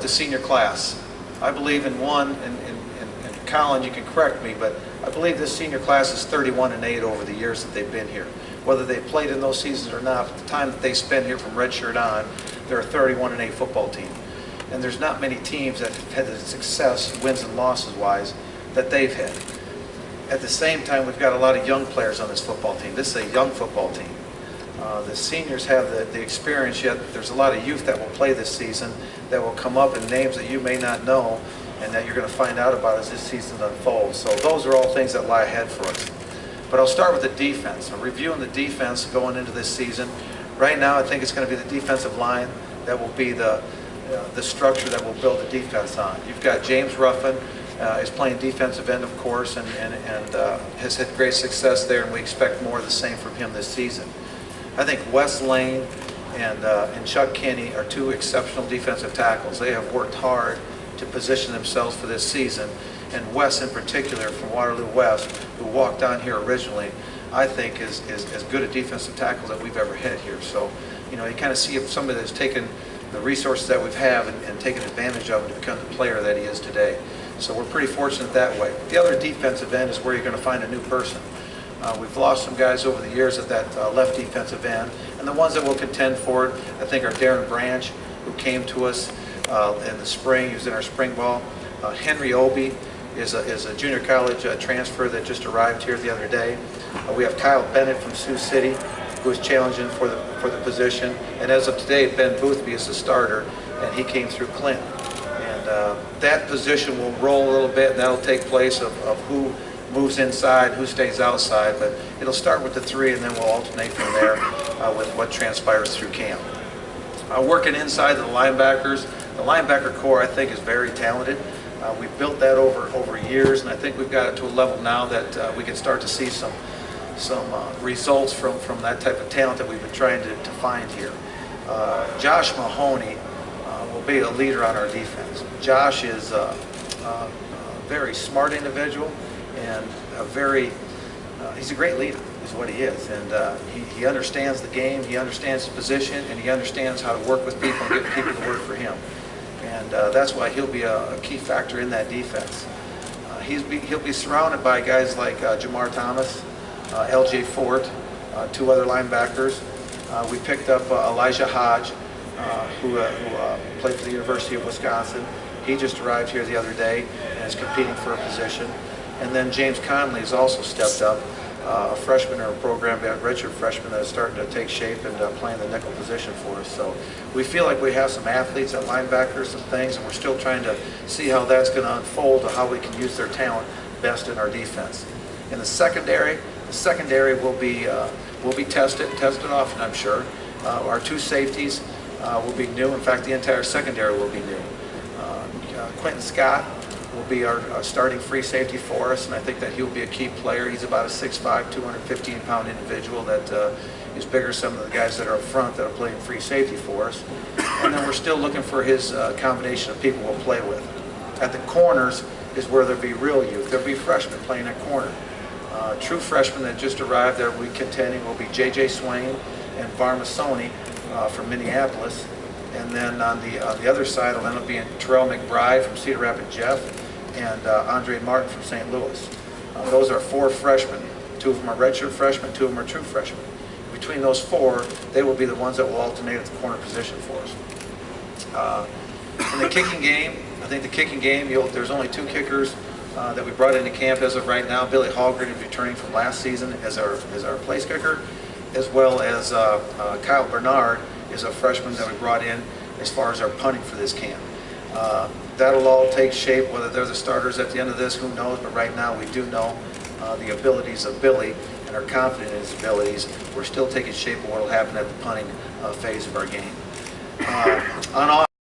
the senior class. I believe in one, and Colin, you can correct me, but I believe this senior class is 31-8 over the years that they've been here. Whether they played in those seasons or not, the time that they spend here from redshirt on, they're a 31-8 football team. And there's not many teams that have had the success, wins and losses wise, that they've had. At the same time, we've got a lot of young players on this football team. This is a young football team. The seniors have the experience, yet there's a lot of youth that will play this season that will come up in names that you may not know and that you're going to find out about as this season unfolds. So those are all things that lie ahead for us. But I'll start with the defense. I'm reviewing the defense going into this season. Right now, I think it's going to be the defensive line that will be the structure that we'll build the defense on. You've got James Ruffin, is playing defensive end, of course, and has had great success there, and we expect more of the same from him this season. I think Wes Lane and Chuck Kinney are two exceptional defensive tackles. They have worked hard to position themselves for this season, and Wes in particular from Waterloo West, who walked on here originally, I think is as good a defensive tackle that we've ever had here. So, you know, you kind of see if somebody that's taken the resources that we've had and taken advantage of it to become the player that he is today. So we're pretty fortunate that way. The other defensive end is where you're going to find a new person. We've lost some guys over the years at that left defensive end, and the ones that will contend for it, I think, are Darren Branch, who came to us in the spring. He was in our spring ball. Henry Obie is a junior college transfer that just arrived here the other day. We have Kyle Bennett from Sioux City, who is challenging for the position. And as of today, Ben Boothby is the starter, and he came through Clinton. And that position will roll a little bit, and that'll take place of who moves inside, who stays outside. But it'll start with the three, and then we'll alternate from there with what transpires through camp. Working inside the linebackers, the linebacker core, I think, is very talented. We've built that over years, and I think we've got it to a level now that we can start to see some results from that type of talent that we've been trying to find here. Josh Mahoney will be a leader on our defense. Josh is a very smart individual and he's a great leader is what he is. And he understands the game, he understands his position, and he understands how to work with people and get people to work for him. And that's why he'll be a key factor in that defense. He'll be surrounded by guys like Jamar Thomas, L.J. Fort, two other linebackers. We picked up Elijah Hodge, who played for the University of Wisconsin. He just arrived here the other day and is competing for a position. And then James Conley has also stepped up, a freshman in our program, a redshirt freshman that is starting to take shape and playing the nickel position for us. So we feel like we have some athletes at linebackers and things, and we're still trying to see how that's going to unfold to how we can use their talent best in our defense. In the secondary will be tested often, I'm sure. Our two safeties will be new. In fact, the entire secondary will be new. Quentin Scott will be our starting free safety for us, and I think that he'll be a key player. He's about a 6'5", 215-pound individual that is bigger than some of the guys that are up front that are playing free safety for us. And then we're still looking for his combination of people we'll play with. At the corners is where there'll be real youth. There'll be freshmen playing at corner. True freshmen that just arrived that we're contending will be J.J. Swain and Varmasoni from Minneapolis. And then on the other side will end up being Terrell McBride from Cedar Rapids Jeff and Andre Martin from St. Louis. Those are four freshmen. Two of them are redshirt freshmen, two of them are true freshmen. Between those four, they will be the ones that will alternate at the corner position for us. In the kicking game, I think the kicking game, there's only two kickers that we brought into camp as of right now. Billy Hallgren is returning from last season as our place kicker, as well as Kyle Bernard is a freshman that we brought in as far as our punting for this camp. That'll all take shape, whether they're the starters at the end of this, who knows, but right now we do know the abilities of Billy and are confident in his abilities. We're still taking shape of what will happen at the punting phase of our game. On